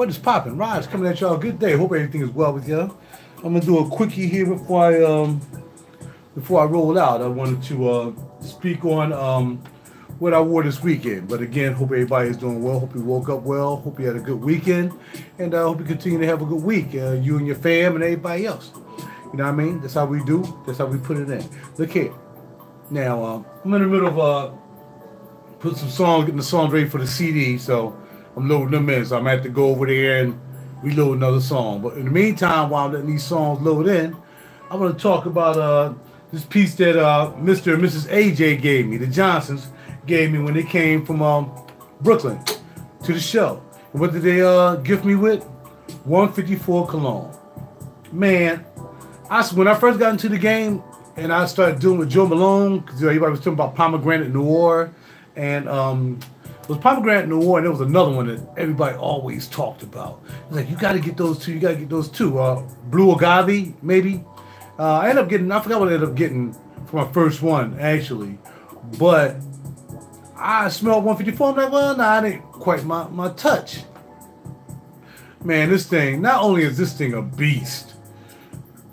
What is popping? Raj coming at y'all. Good day. Hope everything is well with y'all. I'm gonna do a quickie here before I roll out. I wanted to speak on what I wore this weekend. But again, hope everybody is doing well. Hope you woke up well. Hope you had a good weekend, and I hope you continue to have a good week. You and your fam and everybody else. You know what I mean? That's how we do. That's how we put it in. Look here. Now I'm in the middle of putting some songs, getting the songs ready for the CD. So I'm loading them in, so I'm gonna have to go over there and reload another song. But in the meantime, while I'm letting these songs load in, I'm gonna talk about this piece that Mr. and Mrs. AJ gave me, the Johnsons gave me when they came from Brooklyn to the show. And what did they gift me with? 154 Cologne. Man, when I first got into the game and I started doing with Joe Malone, because everybody was talking about Pomegranate Noir, and it was Pomegranate Noir, and there was another one that everybody always talked about. It's like, you got to get those two. You got to get those two. Blue Agave, maybe. I ended up getting, I forgot what I ended up getting for my first one, actually. But I smelled 154. I'm like, well, nah, it ain't quite my touch. Man, this thing, not only is this thing a beast,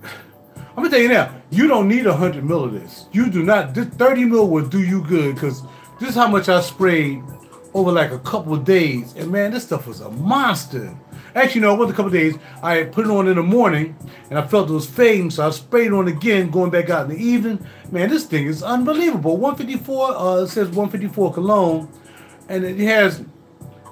I'm going to tell you now, you don't need 100 mil of this. You do not. This 30 mil will do you good, because this is how much I sprayed over like a couple of days, and man, this stuff was a monster. Actually, no, it wasn't a couple of days. I put it on in the morning, and I felt it was fading, so I sprayed it on again, going back out in the evening. Man, this thing is unbelievable. 154, it says 154 Cologne, and it has,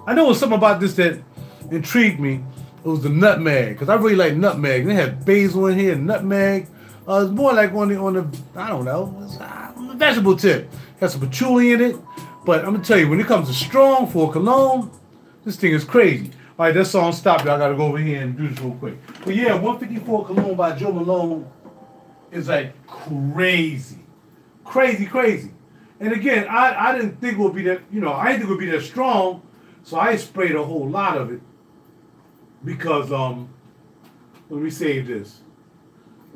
I know it was something about this that intrigued me. It was the nutmeg, because I really like nutmeg. They had basil in here, nutmeg. It's more like on the I don't know, it's, on the vegetable tip. It has some patchouli in it. But I'm going to tell you, when it comes to strong for Cologne, this thing is crazy. All right, that song stopped. I got to go over here and do this real quick. But yeah, 154 Cologne by Joe Malone is like crazy. Crazy, crazy. And again, I didn't think it would be that, I didn't think it would be that strong. So I sprayed a whole lot of it. Because, let me save this.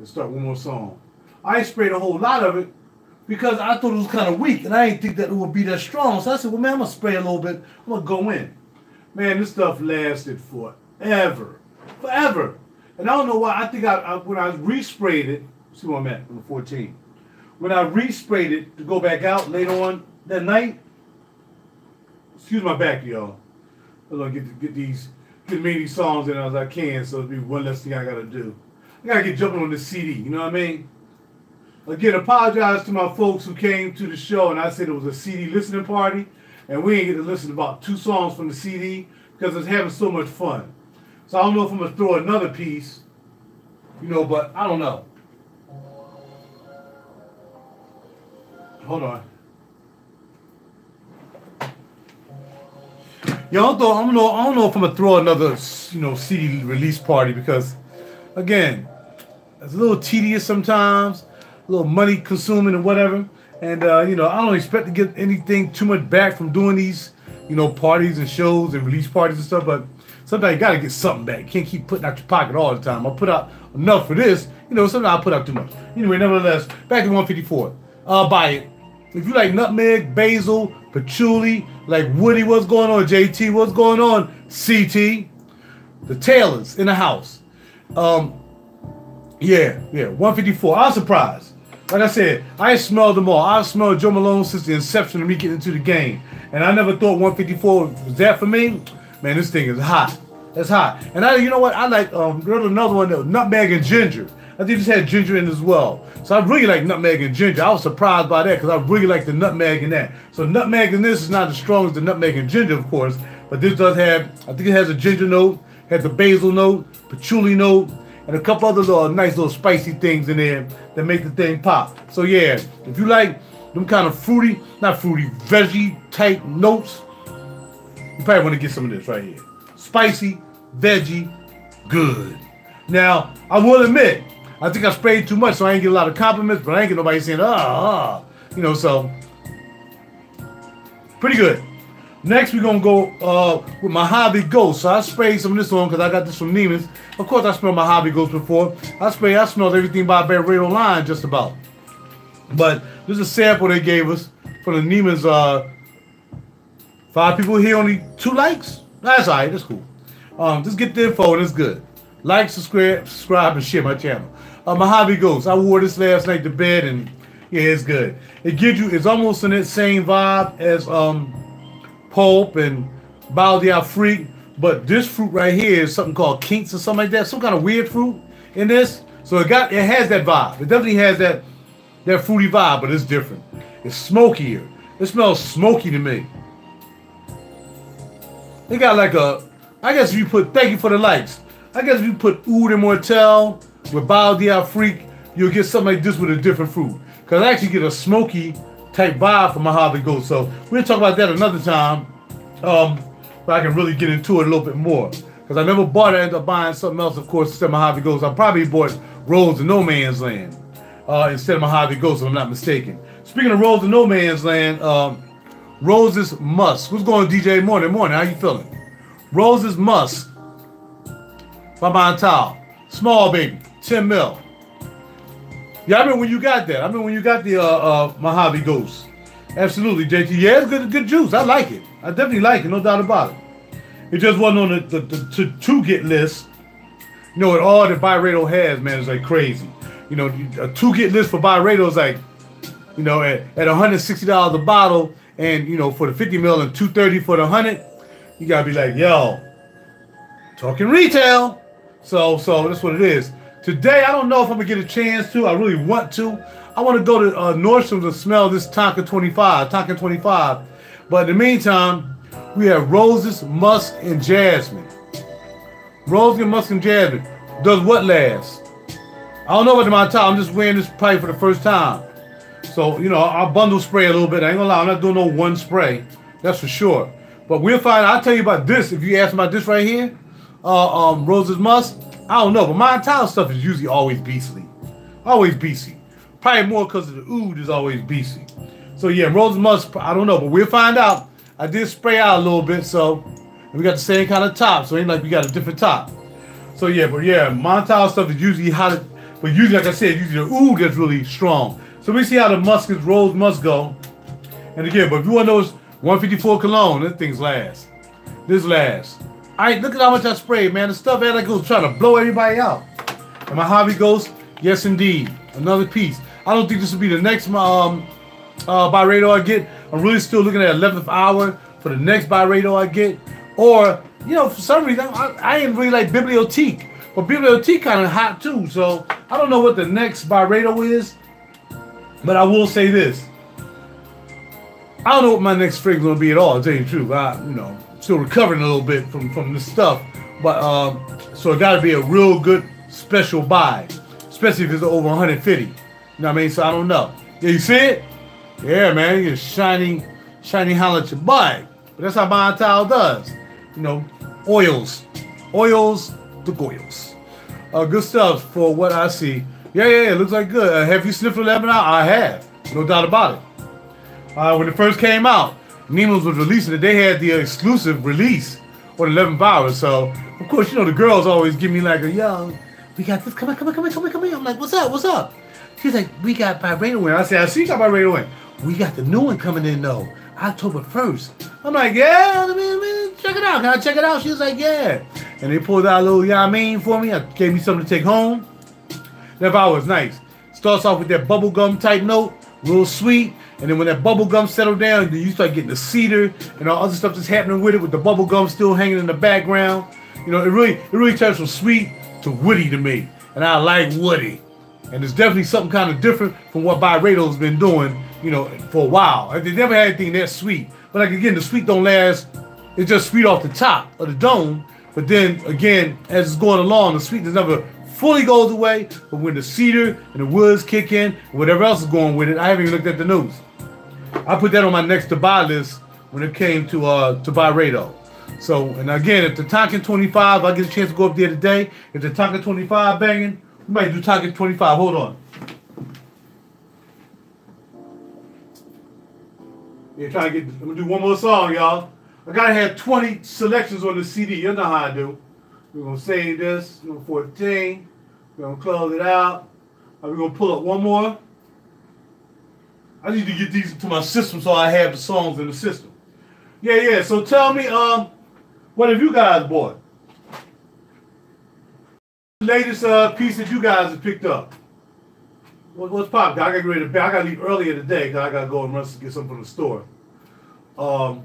Let's start one more song. I sprayed a whole lot of it because I thought it was kind of weak, and I didn't think that it would be that strong. So I said, well, man, I'm going to spray a little bit. I'm going to go in. Man, this stuff lasted forever. Forever. And I don't know why. I think when I resprayed it, see where I'm at, on the 14. When I resprayed it to go back out later on that night, excuse my back, y'all. I'm going to get as many of these songs in as I can, so it'll be one less thing I got to do. I got to get jumping on the CD, you know what I mean? Again, apologize to my folks who came to the show and I said it was a CD listening party, and we ain't get to listen to about 2 songs from the CD because it's having so much fun. So I don't know if I'm going to throw another piece, but I don't know. Hold on. Yo, I don't know if I'm going to throw another, CD release party because, again, it's a little tedious sometimes. A little money consuming and whatever, and I don't expect to get anything too much back from doing these, parties and shows and release parties and stuff. But sometimes you gotta get something back. You can't keep putting out your pocket all the time. I put out enough for this, sometimes I put out too much. Anyway, nevertheless, back to 154. Buy it. If you like nutmeg, basil, patchouli, like Woody, what's going on? JT, what's going on? CT, the Taylors in the house. Yeah, 154. I was surprised. Like I said, I smelled them all. I've smelled Joe Malone since the inception of me getting into the game. And I never thought 154 was that for me. Man, this thing is hot. That's hot. And you know what? I like another one that was nutmeg and ginger. I think this had ginger in it as well. So I really like nutmeg and ginger. I was surprised by that because I really like the nutmeg in that. So nutmeg in this is not as strong as the nutmeg and ginger, of course. But this does have, I think it has a ginger note, has a basil note, patchouli note, and a couple other nice little spicy things in there that make the thing pop. So yeah, if you like them kind of fruity, not fruity, veggie type notes, you probably want to get some of this right here. Spicy, veggie, good. Now, I will admit, I think I sprayed too much, so I ain't get a lot of compliments, but I ain't get nobody saying, so pretty good. Next, we're going to go with my Hobby Ghost. So I sprayed some of this on because I got this from Neiman's. Of course, I smelled my Hobby Ghost before. I smelled everything by Byredo line just about. But this is a sample they gave us from the Neiman's. 5 people here, only 2 likes? That's all right. That's cool. Just get the info and it's good. Like, subscribe, and share my channel. Mojave Ghost. I wore this last night to bed, and yeah, it's good. It gives you, it's almost in that same vibe as Pulp and Baldi Freak, but this fruit right here is something called kinks or something like that. Some kind of weird fruit in this. So it has that vibe. It definitely has that fruity vibe, but it's different. It's smokier. It smells smoky to me. It got like a, I guess if you put, thank you for the likes. I guess if you put Oud Immortel with Baldi Freak, you'll get something like this with a different fruit. Because I actually get a smoky type vibe from Mojave Ghost. So we'll talk about that another time. But I can really get into it a little bit more. Because I never bought it. I ended up buying something else, of course, instead of Mojave Ghost. I probably bought Roads of No Man's Land instead of Mojave Ghost, if I'm not mistaken. Speaking of Roads of No Man's Land, Roses Musk. What's going on, DJ Morning? How you feeling? Roses Musk by Montale. Small baby, 10 mil. Yeah, I remember when you got that. I remember when you got the Mojave Ghost. Absolutely, JT. Yeah, it's good juice. I like it. I definitely like it, no doubt about it. It just wasn't on the to-get list. You know, all that Byredo has, man, is like crazy. You know, a to-get list for Byredo is like, you know, at $160 a bottle, and, you know, for the 50 mil and $230 for the 100, you gotta be like, yo, talking retail. So that's what it is. Today, I don't know if I'm gonna get a chance to. I really want to. I want to go to Nordstrom's and smell this Tonka 25. But in the meantime, we have Roses, Musk, and Jasmine. Roses, Musk, and Jasmine. Does what last? I don't know about the Montale. I'm just wearing this pipe for the first time. So, you know, I'll bundle spray a little bit. I ain't gonna lie, I'm not doing no one spray. That's for sure. But we'll find out. I'll tell you about this. If you ask about this right here, Roses, Musk, I don't know. But Montale stuff is usually always beastly. Always beastly. Probably more because of the oud is always beastly. So yeah, Roses, Musk, I don't know. But we'll find out. I did spray out a little bit, so we got the same kind of top. So it ain't like we got a different top. So yeah, but yeah, Montale stuff is usually hot. But usually, like I said, usually the oud gets really strong. So we see how the Rose Musk go. And again, but if you want those 154 Cologne, this thing's last. This lasts. Alright, look at how much I sprayed, man. The stuff that goes trying to blow everybody out. And Mojave Ghost, yes indeed. Another piece. I don't think this will be the next Byredo I get. I'm really still looking at 11th hour for the next Byredo I get. Or, you know, for some reason, I ain't really like Bibliothèque. But Bibliothèque kind of hot too. So I don't know what the next Byredo is. But I will say this. I don't know what my next fragrance going to be at all, to tell you the truth. You know, still recovering a little bit from this stuff. But, so it got to be a real good special buy. Especially if it's over 150. You know what I mean? So I don't know. Yeah, you see it? Yeah, man. You get shiny holler at your butt. But that's how Montale does. You know, oils, the goils. Good stuff for what I see. Yeah, it looks like good. Have you sniffed the lemon out? I have. No doubt about it. When it first came out, Nemo's was releasing it. They had the exclusive release on 11th hour. So, of course, you know, the girls always give me like a, yo, we got this. Come on. I'm like, what's up? She's like, we got Byredo in. I said, I see you got Byredo in. We got the new one coming in, though. October 1st. I'm like, yeah, check it out. Can I check it out? She was like, yeah. And they pulled out a little, you know what I mean, for me. Gave me something to take home. That vibe was nice. Starts off with that bubblegum type note, real sweet. And then when that bubblegum settled down, then you start getting the cedar and all other stuff that's happening with it, with the bubblegum still hanging in the background. You know, it really turns from sweet to woody to me. And I like woody. And it's definitely something kind of different from what Byredo's been doing, you know, for a while. They never had anything that sweet. But like again, the sweet don't last. It's just sweet off the top of the dome. But then again, as it's going along, the sweetness never fully goes away. But when the cedar and the woods kick in, whatever else is going with it, I haven't even looked at the news. I put that on my next to buy list when it came to Byredo. So, and again, if the Tonka 25, I get a chance to go up there today. If the Tonka 25 banging, we might do Tonka 25. Hold on. Yeah, trying to get. I'm gonna do one more song, y'all. I gotta have 20 selections on the CD. You know how I do. We're gonna save this. Number 14. We're gonna close it out. We're gonna pull up one more. I need to get these to my system so I have the songs in the system. Yeah. So tell me, what have you guys bought? Latest piece that you guys have picked up. What's poppin'? I got ready to. I got to leave earlier today because I got to go and run to get something from the store. I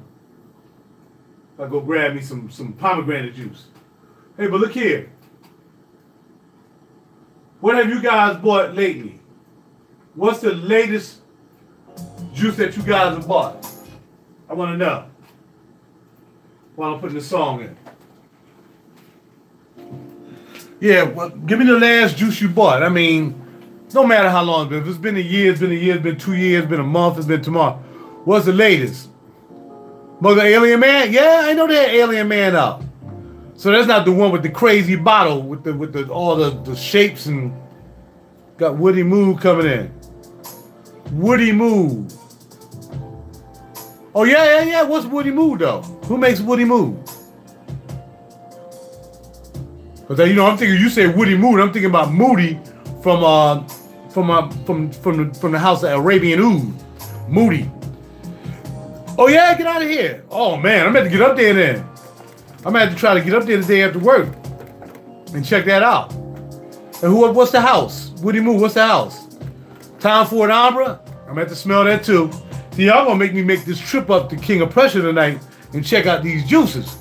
go grab me some pomegranate juice. Hey, but look here. What have you guys bought lately? What's the latest juice that you guys have bought? I want to know. While I'm putting the song in. Yeah, well, give me the last juice you bought. I mean, no matter how long it's been. If it's been a year, it's been a year, it's been 2 years, it's been a month, it's been tomorrow. What's the latest? Mother Alien Man? Yeah, I know that Alien Man out. So that's not the one with the crazy bottle with the all the shapes and got Woody Moo coming in. Woody Moo. Oh yeah. What's Woody Moo though? Who makes Woody Moo? Cause I'm thinking you say Woody Moo, I'm thinking about Moody from the house of Arabian Oud. Moody. Oh yeah, get out of here. Oh man, I'm gonna have to get up there then. I'm gonna have to try to get up there the day after work and check that out. And what's the house? Woody Moo, what's the house? Time for an Ambra? I'm gonna have to smell that too. See, y'all gonna make me make this trip up to King of Prussia tonight and check out these juices.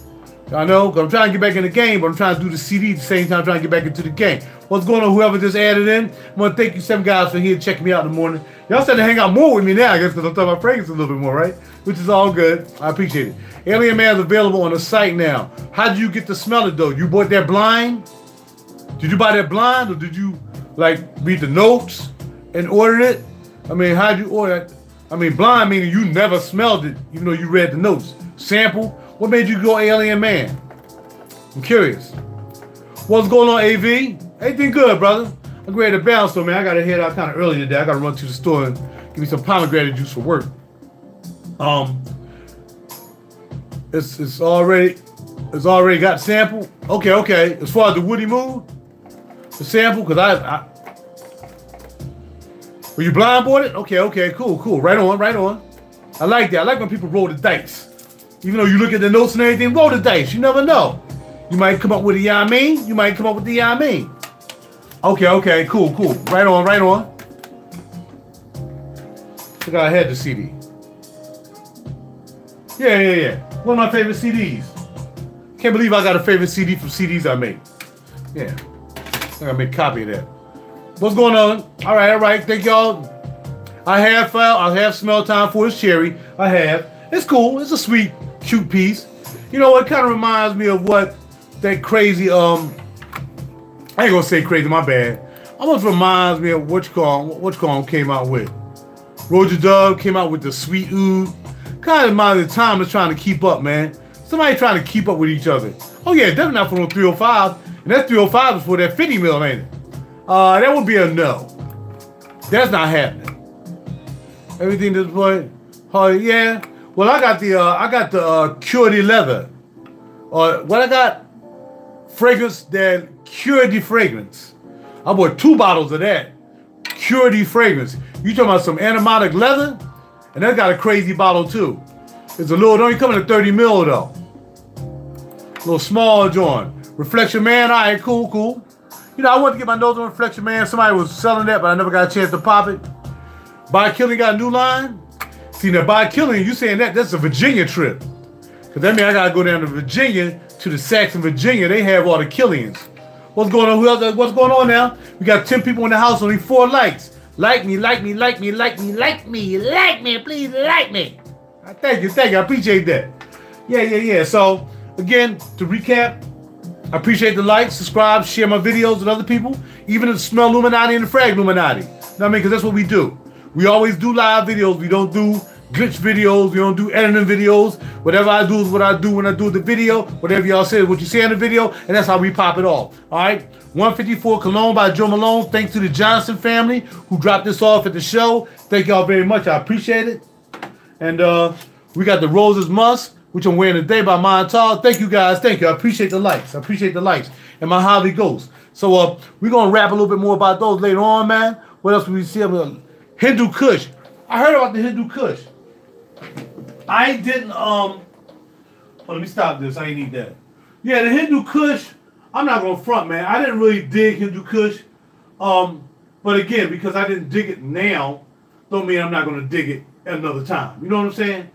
I know, because I'm trying to get back in the game, but I'm trying to do the CD at the same time, trying to get back into the game. What's going on, whoever just added in? I want to thank you 7 guys for here checking me out in the morning. Y'all starting to hang out more with me now, I guess, because I'm talking about fragrance a little bit more, right? Which is all good. I appreciate it. Alien Man is available on the site now. How did you get to smell it, though? You bought that blind? Did you buy that blind, or did you, like, read the notes and order it? I mean, how'd you order it? I mean, blind meaning you never smelled it, even though you read the notes. Sample? What made you go Alien Man? I'm curious. What's going on, AV? Everything good, brother. I'm ready to bounce, though, man. I got to head out kind of early today. I got to run to the store and give me some pomegranate juice for work. It's already got sample. Okay. As far as the Woody Moo, the sample, because were you blind bought it? Okay, cool. Right on. I like that. I like when people roll the dice. Even though you look at the notes and everything, roll the dice. You never know. You might come up with a Yamin. You might come up with the Yamin. Okay, cool. Right on. I think I had the CD. Yeah. One of my favorite CDs. Can't believe I got a favorite CD from CDs I made. Yeah. I gotta make a copy of that. What's going on? All right. Thank y'all. I have smell time for this cherry. I have. It's cool. It's a sweet, cute piece. You know, it kind of reminds me of what that crazy, I ain't gonna say crazy, my bad. Almost reminds me of what you call came out with. RaJuR came out with the sweet oud. Kind of reminds me of the time is trying to keep up, man. Somebody trying to keep up with each other. Oh yeah, definitely not for no 305. And that 305 is for that 50 mil, ain't it? That would be a no. That's not happening. Everything this point, yeah. Well, I got the Purity leather. What I got? Fragrance that Purity fragrance. I bought 2 bottles of that Purity fragrance. You talking about some animatic leather? And that got a crazy bottle too. It's a little, don't come in a 30 mil though. A little small joint. Reflection Man, all right, cool. You know, I wanted to get my nose on Reflection Man. Somebody was selling that, but I never got a chance to pop it. By Killing got a new line. See, now By Killing, you saying that's a Virginia trip. Because that means I got to go down to Virginia, to the Saxon, Virginia. They have all the Killians. What's going on? Who else? What's going on now? We got 10 people in the house, only 4 likes. Like me, please like me. Thank you, I appreciate that. Yeah. So, again, to recap, I appreciate the likes, subscribe, share my videos with other people, even the Smell Illuminati and the Frag Illuminati. You know what I mean? Because that's what we do. We always do live videos. We don't do glitch videos. We don't do editing videos. Whatever I do is what I do when I do the video. Whatever y'all say is what you say in the video, and that's how we pop it off. All right? 154 Cologne by Joe Malone. Thanks to the Johnson family who dropped this off at the show. Thank y'all very much. I appreciate it. And we got the Roses Musk, which I'm wearing today by Montale. Thank you guys. Thank you. I appreciate the likes. And my Holly Ghost. So we're going to rap a little bit more about those later on, man. What else do we see? Hindu Kush. I heard about the Hindu Kush. Let me stop this. I ain't need that. Yeah, the Hindu Kush. I'm not gonna front, man. I didn't really dig Hindu Kush. But again, because I didn't dig it now, don't mean I'm not gonna dig it at another time. You know what I'm saying?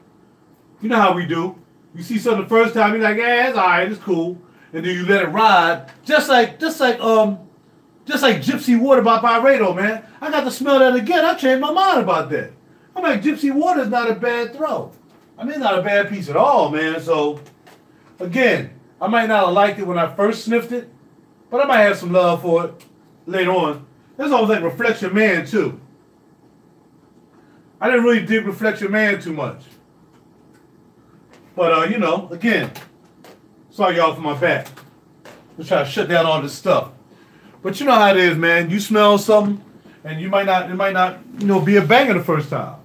You know how we do. You see something the first time, you're like, yeah, it's alright, it's cool. And then you let it ride. Just like Gypsy Water by Byredo, man. I got to smell that again. I changed my mind about that. I'm like, Gypsy Water is not a bad throw. I mean, not a bad piece at all, man. So, again, I might not have liked it when I first sniffed it, but I might have some love for it later on. That's almost like Reflection Man, too. I didn't really dig Reflection Man too much. But, you know, again, sorry y'all for my back. I'm trying to shut down all this stuff. But you know how it is, man. You smell something, and it might not, you know, be a banger the first time.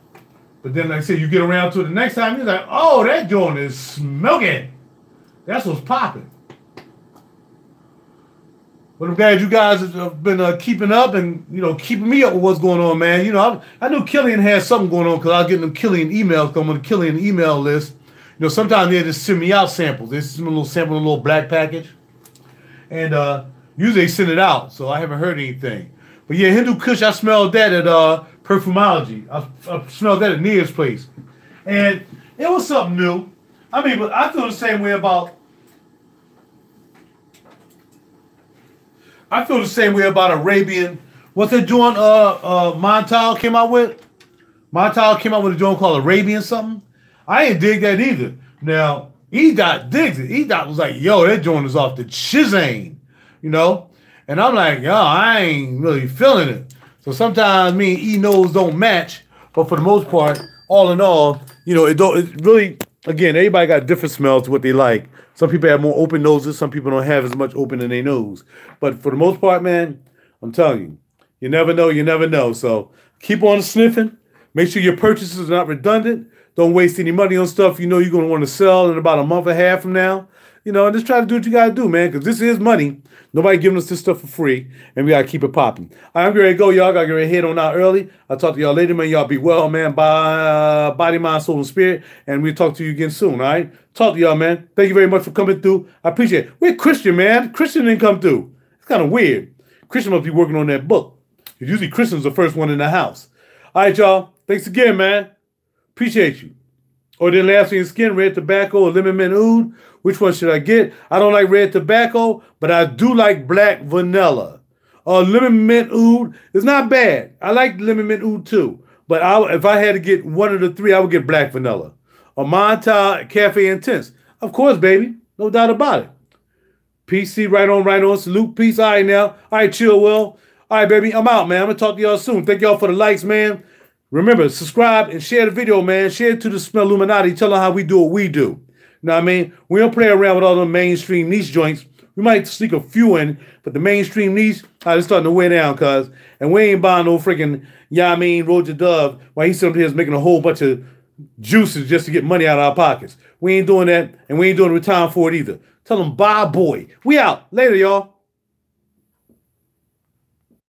But then, like I said, you get around to it the next time, you're like, oh, that joint is smoking. That's what's popping. But I'm glad you guys have been keeping up and, you know, keeping me up with what's going on, man. You know, I knew Killian had something going on because I was getting them Killian emails. Because I'm on the Killian email list. You know, sometimes they just send me out samples. They send me a little sample in a little black package. And usually they send it out, so I haven't heard anything. But yeah, Hindu Kush, I smelled that at Perfumology. I smelled that at Nia's place. And it was something new. I mean, but I feel the same way about Arabian. What's that joint Montale came out with? Montale came out with a joint called Arabian something. I ain't dig that either. Now, E-Dot digs it. E-Dot was like, yo, that joint is off the chizane, you know? And I'm like, yo, I ain't really feeling it. So sometimes me and E-Nose don't match, but for the most part, all in all, you know, it really, again, everybody got different smells to what they like. Some people have more open noses. Some people don't have as much open in their nose. But for the most part, man, I'm telling you, you never know, you never know. So keep on sniffing. Make sure your purchases are not redundant. Don't waste any money on stuff you know you're going to want to sell in about a month and a half from now. You know, and just try to do what you got to do, man, because this is money. Nobody giving us this stuff for free, and we got to keep it popping. All right, I'm ready to go, y'all. Got to get ready to head on out early. I'll talk to y'all later, man. Y'all be well, man, by body, mind, soul, and spirit, and we'll talk to you again soon, all right? Talk to y'all, man. Thank you very much for coming through. I appreciate it. We're Christian, man. Christian didn't come through. It's kind of weird. Christian must be working on that book. Usually Christian's the first one in the house. All right, y'all. Thanks again, man. Appreciate you. Or then last in skin, red tobacco or lemon mint oud. Which one should I get? I don't like red tobacco, but I do like black vanilla. Lemon mint oud is not bad. I like lemon mint oud too. But if I had to get one of the three, I would get black vanilla. Or Montale Cafe Intense. Of course, baby. No doubt about it. PC, right on, right on. Salute, peace. All right, now. All right, chill, Will. All right, baby. I'm out, man. I'm going to talk to y'all soon. Thank y'all for the likes, man. Remember, subscribe and share the video, man. Share it to the Smell Illuminati. Tell them how we do what we do. You know what I mean? We don't play around with all the mainstream niche joints. We might sneak a few in, but the mainstream niche, it's starting to wear down, cuz. And we ain't buying no freaking, RaJuR Dove while he's sitting here making a whole bunch of juices just to get money out of our pockets. We ain't doing that, and we ain't doing the time for it either. Tell them, bye, boy. We out. Later, y'all.